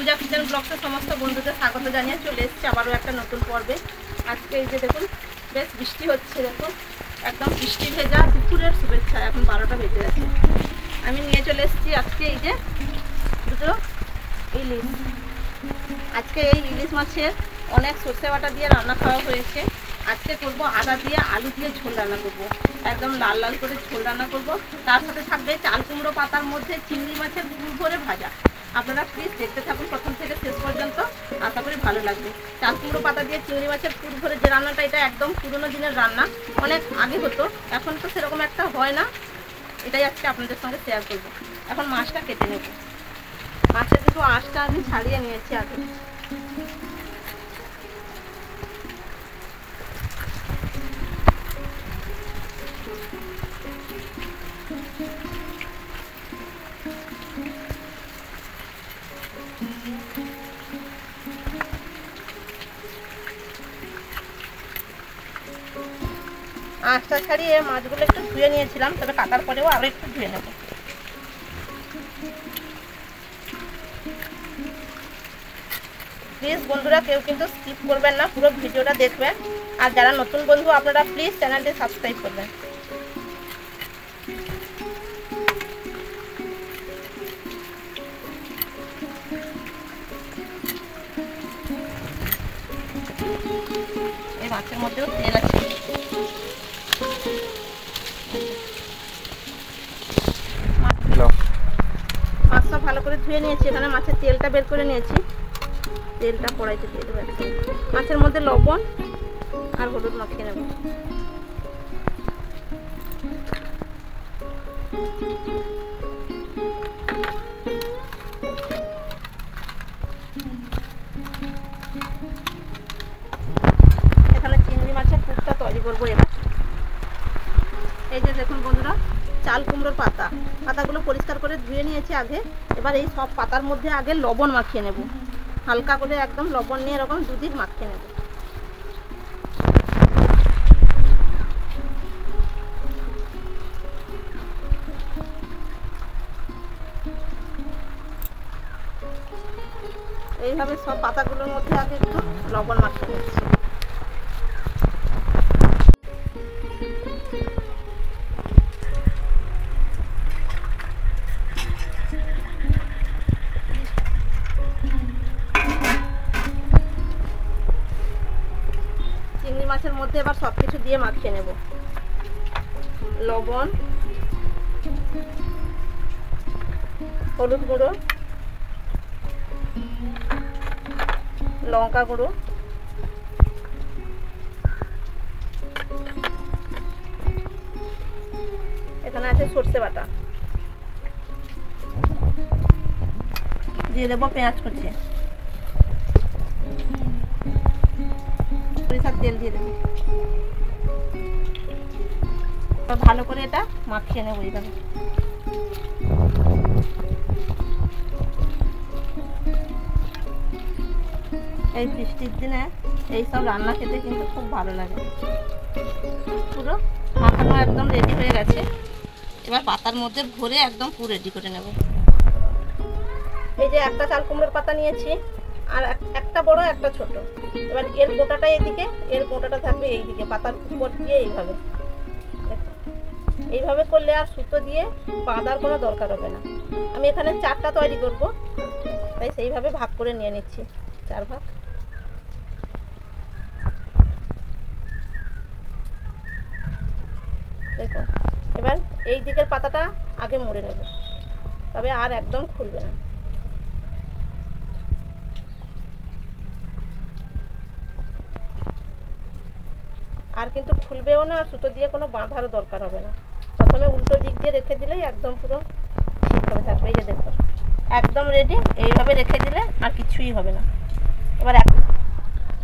পূজা kitchen ব্লগসের সমস্ত বন্ধুদের স্বাগত জানিয়ে চলে এসেছি আবারও একটা নতুন পর্বে। আজকে এই যে দেখুন বেশ বৃষ্টি হচ্ছে, দেখুন একদম বৃষ্টি ভেজা দুপুরের শুভেচ্ছা। এখন 12টা বেজে যাচ্ছে। আমি নিয়ে চলে এসেছি আজকে এই যে দুটো ইলিশ। আজকে এই ইলিশ মাছের অনেক সর্ষে বাটা দিয়ে রান্না খাওয়া হয়েছে। আজকে করব আদা দিয়ে আলু দিয়ে ঝোল রান্না করব, একদম লাল লাল করে ঝোল রান্না করব। তার সাথে থাকবে চাল কুমড়ো পাতার মধ্যে চিংড়ি মাছের পুর ভরে ভাজা। আপনারা প্লিজ দেখতে থাকুন প্রথম থেকে শেষ পর্যন্ত, আশা করি ভালো লাগবে। চাল কুমড়ো পাতা দিয়ে চিংড়ি মাছের পুর ভরে যে রান্নাটা, এটা একদম পুরোনো দিনের রান্না, অনেক আগে হতো, এখন তো সেরকম একটা হয় না। এটাই আজকে আপনাদের সঙ্গে শেয়ার করব। এখন মাছটা কেটে নেব। মাছের কিন্তু আঁশটা আমি ছাড়িয়ে নিয়েছি আগে। আঁশটা ছাড়িয়ে মাছগুলো একটু ধুয়ে নিয়েছিলাম, তবে কাটার পরেও আরও একটু ধুয়ে নেব। প্লিজ বন্ধুরা কেউ কিন্তু স্কিপ করবেন না, পুরো ভিডিওটা দেখবেন। আর যারা নতুন বন্ধু আপনারা প্লিজ চ্যানেলটি সাবস্ক্রাইব করবেন। এই মাছের মধ্যেও তেল আছে। মাছটা ভালো করে ধুয়ে নিয়েছি, এখানে মাছের তেলটা বের করে নিয়েছি। তেলটা কড়াইতে দিয়ে দেবো। মাছের মধ্যে লবণ আর হলুদ মাখিয়ে নেব। এখানে চিংড়ি মাছের পুরটা তৈরি করবো এবার। এই যে দেখুন বন্ধুরা, চাল কুমড়োর পাতাগুলো পরিষ্কার করে ধুয়ে নিয়েছি আগে। এবার এই সব পাতার মধ্যে আগে লবণ মাখিয়ে নেব, হালকা করে একদম লবণ নিয়ে এরকম দুদিক মাখিয়ে নেব। এইভাবে সব পাতাগুলোর মধ্যে আগে একটু লবণ মাখিয়ে নিচ্ছি। চিংড়ি মাছের মধ্যে এবার সব কিছু দিয়ে মাখিয়ে নেব। লবণ, হলুদ গুঁড়ো, লঙ্কা গুঁড়ো, এখানে আছে সর্ষে বাটা, দিয়ে দেবো পেঁয়াজ কুচি, সরিষার তেল দিয়ে দেবো। ভালো করে এটা মাখিয়ে নেবো এইভাবে। এই বৃষ্টির দিনে এইসব রান্না খেতে কিন্তু খুব ভালো লাগে। পুরো মাখানো একদম রেডি হয়ে গেছে। এবার পাতার মধ্যে ভরে একদম পুরো রেডি করে নেব। এই যে একটা চাল কুমড়োর পাতা নিয়েছি, আর একটা বড় একটা ছোট। এবার এর গোটাটা এদিকে, এর গোটাটা থাকবে এইদিকে, পাতার উপর দিয়ে এইভাবে করলে আর সুতো দিয়ে বাঁধার কোনো দরকার হবে না। আমি এখানে 4টা তৈরি করব, তাই সেইভাবে ভাগ করে নিয়ে নিচ্ছি, 4 ভাগ। দেখো এবার এই দিকের পাতাটা আগে মুড়ে নেব, তবে আর একদম খুলবে না। আর কিন্তু খুলবেও না, আর সুতো দিয়ে কোনো বাঁধারও দরকার হবে না। প্রথমে উল্টো দিক দিয়ে রেখে দিলেই একদম পুরো ঠিকভাবে থাকবে। এই যে দেখো একদম রেডি। এইভাবে রেখে দিলে আর কিছুই হবে না। এবার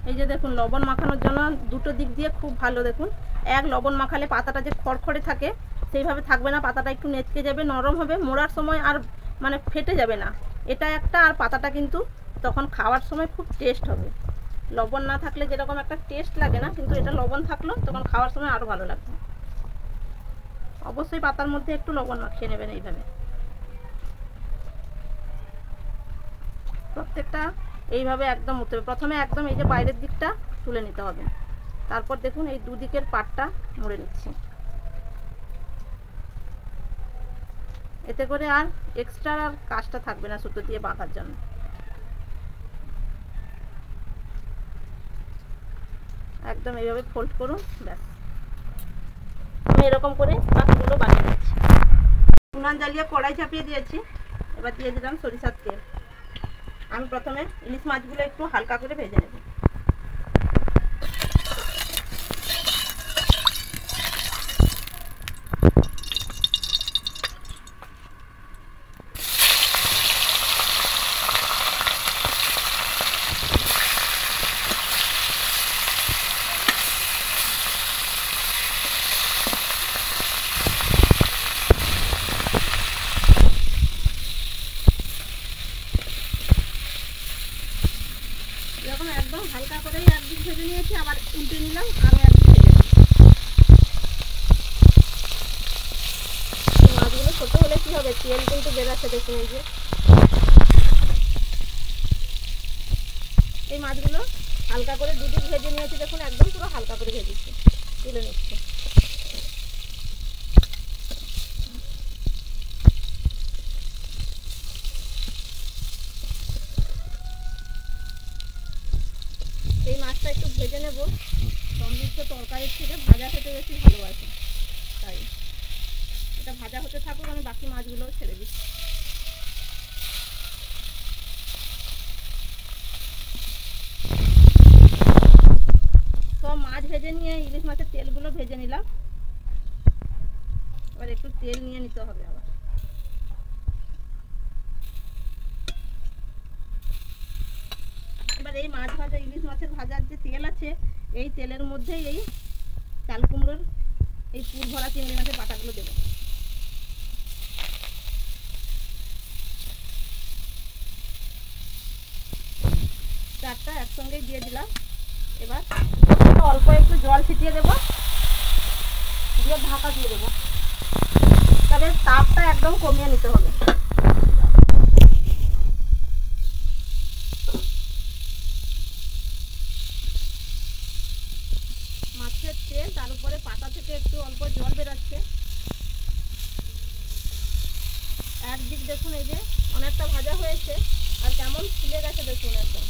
এই যে দেখুন লবণ মাখানোর জন্য দুটো দিক দিয়ে খুব ভালো, দেখুন এক লবণ মাখালে পাতাটা যে খড়খড়ে থাকে সেইভাবে থাকবে না, পাতাটা একটু নেচকে যাবে, নরম হবে, মোড়ার সময় আর মানে ফেটে যাবে না। এটা একটা, আর পাতাটা কিন্তু তখন খাওয়ার সময় খুব টেস্ট হবে। লবণ না থাকলে যেরকম একটা টেস্ট লাগে না, কিন্তু এটা লবণ থাকলো তখন খাওয়ার সময় আরও ভালো লাগবে। অবশ্যই পাতার মধ্যে একটু লবণ মাখিয়ে নেবেন এইভাবে। প্রত্যেকটা এইভাবে একদম উঠতে হবে। প্রথমে একদম এই যে বাইরের দিকটা তুলে নিতে হবে, তারপর দেখুন এই দুদিকের পাটটা মুড়ে নিচ্ছি। এতে করে আর এক্সট্রা আর কাজটা থাকবে না সুতো দিয়ে বাঁধার জন্য। একদম এইভাবে ফোল্ড করুন, ব্যাস। আমি এরকম করে বাকিগুলো বানিয়ে নিচ্ছি। উনান জ্বালিয়ে কড়াই চাপিয়ে দিয়েছি, এবার দিয়ে দিলাম সরিষার তেল। আমি প্রথমে ইলিশ মাছগুলো একটু হালকা করে ভেজে নেব। যখন একদম হালকা করেই একদিক ভেজে নিয়েছি, আবার উল্টে নিলাম, আরও একদিক ভেজে নিলাম। মাছগুলো ছোটো হলে কী হবে, তেল কিন্তু বেরাচ্ছে, দেখুন এই যে। এই মাছগুলো হালকা করে দুদিক ভেজে নিয়েছি, দেখুন একদম পুরো হালকা করে ভেজেছি, তুলে নিচ্ছি। এই মাছটা একটু ভেজে নেব, সমৃদ্ধ তরকারির থেকে ভাজা খেতে বেশি ভালোবাসি, তাই এটা ভাজা হতে থাকুক, আমি বাকি মাছগুলো ছেড়ে দিচ্ছি। সব মাছ ভেজে নিয়ে ইলিশ মাছের তেলগুলো ভেজে নিলাম, এবার একটু তেল নিয়ে নিতে হবে আবার। এবার এই মাছ ভাজা, ইলিশ মাছের ভাজার যে তেল আছে, এই তেলের মধ্যেই এই চাল কুমড়োর এই পুর ভরা চিংড়ি মাছের বাটাগুলো দেবো। চারটা একসঙ্গেই দিয়ে দিলাম। এবার অল্প একটু জল ছিটিয়ে দেবো, দিয়ে ঢাকা দিয়ে দেবো। তবে তাপটা একদম কমিয়ে নিতে হবে। মাছের তেল, তার উপরে পাতা থেকে একটু অল্প জল বেরোচ্ছে। একদিক দেখুন এই যে অনেকটা ভাজা হয়েছে, আর কেমন ফুলে গেছে দেখুন একদম।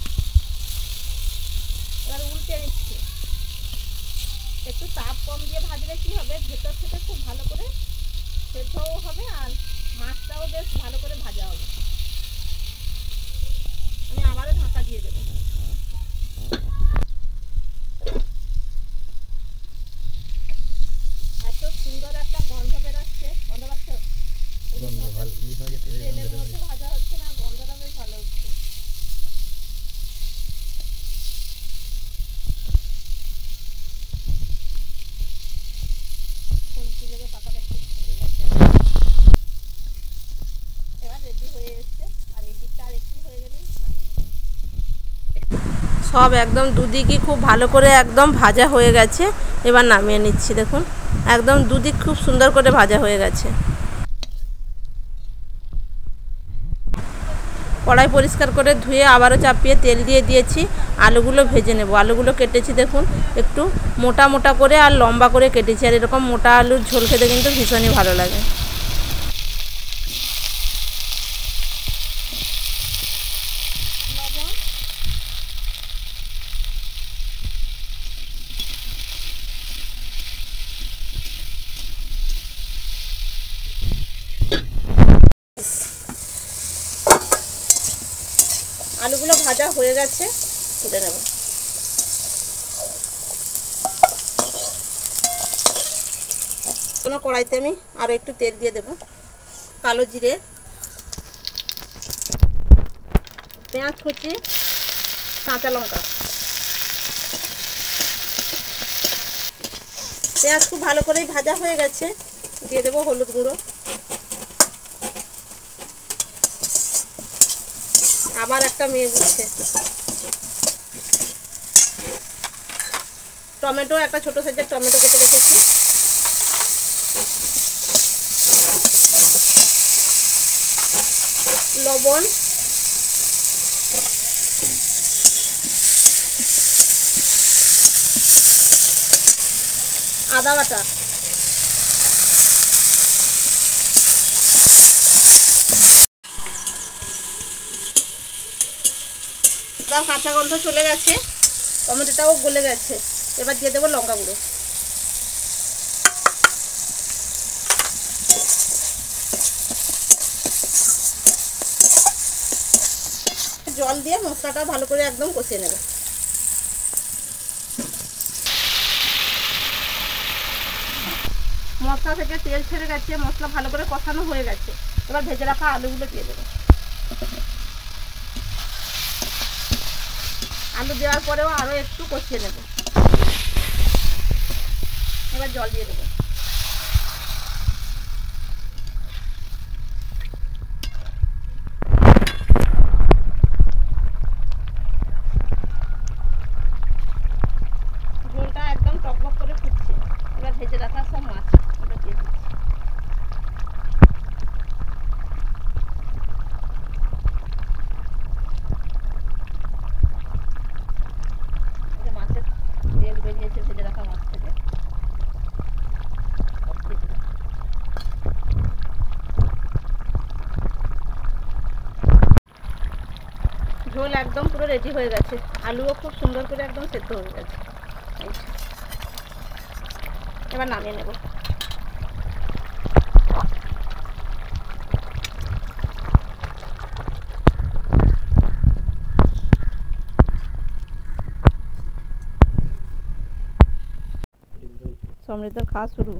এবার উল্টে নিচ্ছি। একটু তাপ কম দিয়ে ভাজলে কি হবে, ভেতর থেকে খুব ভালো করে সেদ্ধও হবে, আর মাছটাও বেশ ভালো করে ভাজা হবে। আমি আবারও ঢাকা দিয়ে দেবো। এত সুন্দর একটা গন্ধ বেরোচ্ছে, গন্ধ পাচ্ছ? তেলের মধ্যে ভাজা হচ্ছে না, গন্ধটা বেশ ভালো হচ্ছে। এবার রেডি হয়ে এসছে, আর এই দিকটা আর একটু হয়ে গেলেই সব একদম দুদিকই খুব ভালো করে একদম ভাজা হয়ে গেছে। এবার নামিয়ে নিচ্ছি, দেখুন একদম দুদিক খুব সুন্দর করে ভাজা হয়ে গেছে। কড়াই পরিষ্কার করে ধুয়ে আবারও চাপিয়ে তেল দিয়ে দিয়েছি। আলুগুলো ভেজে নেব। আলুগুলো কেটেছি দেখুন একটু মোটা মোটা করে আর লম্বা করে কেটেছি, আর এরকম মোটা আলুর ঝোল খেতে কিন্তু ভীষণই ভালো লাগে। আলুগুলো ভাজা হয়ে গেছে, তুলে নেব। কোনো কড়াইতে আমি আরও একটু তেল দিয়ে দেব। কালো জিরে, পেঁয়াজ কুচি, কাঁচা লঙ্কা। পেঁয়াজ খুব ভালো করেই ভাজা হয়ে গেছে, দিয়ে দেবো হলুদ গুঁড়ো। আবার একটা মেয়ে দিচ্ছে। টমেটো, একটা ছোট সাইজের টমেটো কেটে রেখেছি। লবণ, আদা বাটা, কাঁচা গন্ধ চলে গেছে, টমেটোটাও গলে গেছে। এবার দিয়ে দেবো লঙ্কা গুঁড়ো, জল দিয়ে মশলাটা ভালো করে একদম কষিয়ে নেব। মশলা থেকে তেল ছেড়ে গেছে, মশলা ভালো করে কষানো হয়ে গেছে। এবার ভেজে রাখা আলুগুলো দিয়ে দেবো। আলু দেওয়ার পরেও আরও একটু কষিয়ে নেব। এবার জল দিয়ে দেবো। ঝোলটা একদম টকবক করে ফুটছে। এবার ভেজে রাখা সব মাছ ওটা দিয়ে দিচ্ছি। মাছের তেল বেরিয়েছে ভেজে রাখা মাছ থেকে। ঝোল একদম পুরো রেডি হয়ে গেছে, আলুও খুব সুন্দর করে একদম সেদ্ধ হয়ে গেছে। এবার নামিয়ে নেব। সমৃদ্ধর খাওয়া শুরু।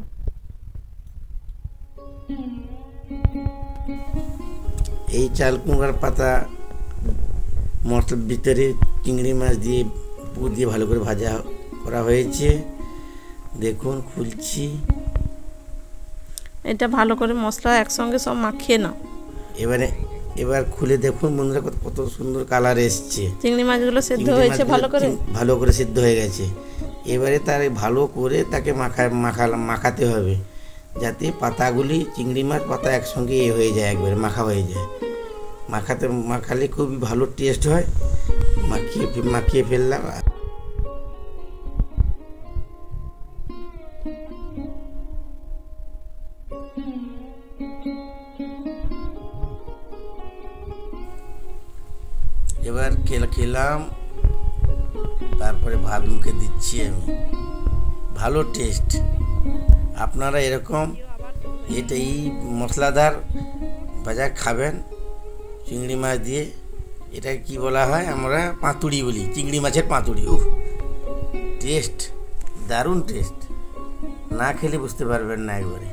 এই চাল কুমড়ার পাতা মশলার ভিতরে চিংড়ি মাছ দিয়ে পুর দিয়ে ভালো করে ভাজা করা হয়েছে। দেখুন খুলছি। এটা ভালো করে মশলা একসঙ্গে সব মাখিয়ে নাও। এবার খুলে দেখুন বন্ধুরা, কত সুন্দর কালার এসছে। চিংড়ি মাছগুলো সেদ্ধ হয়েছে ভালো করে সিদ্ধ হয়ে গেছে। এবারে তার ভালো করে তাকে মাখাতে হবে, যাতে পাতাগুলি চিংড়ি মাছ পাতা একসঙ্গে হয়ে যায়, একবারে মাখা হয়ে যায়। মাখালে খুবই ভালো টেস্ট হয়। মাখিয়ে ফেললাম। এবার খেলাম, তারপরে ভাত মুখে দিচ্ছি আমি। ভালো টেস্ট। আপনারা এরকম এই মশলাদার ভাজা খাবেন চিংড়ি মাছ দিয়ে। এটা কি বলা হয়, আমরা পাতুড়ি বলি, চিংড়ি মাছের পাতুড়ি। টেস্ট, দারুণ টেস্ট। না খেলে বুঝতে পারবেন না একবারে।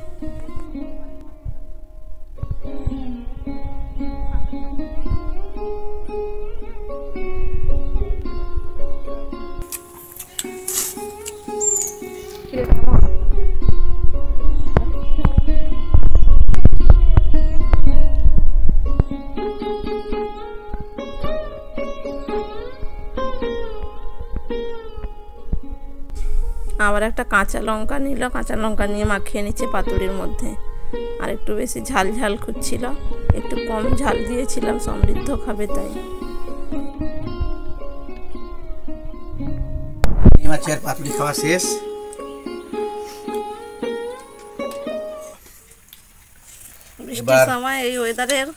আবার একটা কাঁচা লঙ্কা নিল, কাঁচা লঙ্কা নিয়ে মাখিয়ে নিচ্ছে পাতুড়ির মধ্যে। আর একটু বেশি ঝাল ঝাল খুঁজছিল, একটু কম ঝাল দিয়েছিলাম, সমৃদ্ধ খাবে তাই। মাছের পাতুড়ি খাওয়া শেষ। বৃষ্টির সময় এই ওয়েদারের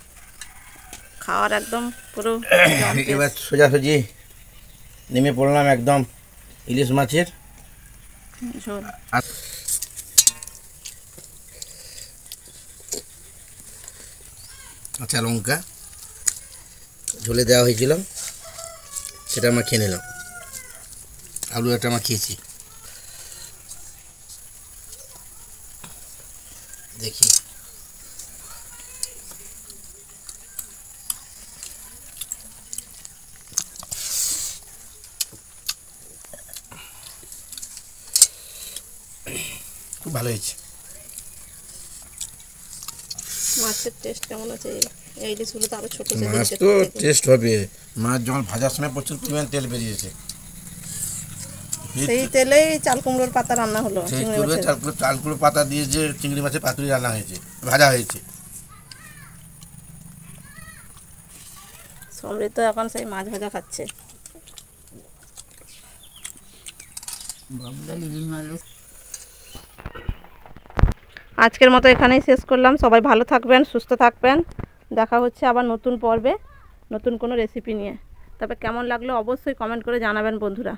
খাওয়ার একদম পুরো। এবার সোজাসুজি নেমে পড়লাম একদম ইলিশ মাছের ঝোল। কাঁচা লঙ্কা ঝোলে দেওয়া হয়েছিল, সেটা মাখিয়ে নিলাম। আলু একটা মাখিয়েছি। দেখি খুব ভালো হয়েছে। মাছের টেস্ট কেমন আছে? এই ইলিশগুলো তো আরো ছোট। মাছ তো টেস্ট হবে। মাছ যখন ভাজার সময় প্রচুর পরিমাণ তেল বেরিয়েছে, সেই তেলেই চাল কুমড়োর পাতা রান্না হলো। সেই তেলে চাল কুমড়ো পাতা দিয়ে যে চিংড়ি মাছের পাতুরি রান্না হয়েছে, ভাজা হয়েছে। সমৃদ্ধ এখন সেই মাছ ভাজা খাচ্ছে। আজকের মতো এখানেই শেষ করলাম। সবাই ভালো থাকবেন, সুস্থ থাকবেন। দেখা হচ্ছে আবার নতুন পর্বে নতুন কোনো রেসিপি নিয়ে। তবে কেমন লাগলো অবশ্যই কমেন্ট করে জানাবেন বন্ধুরা।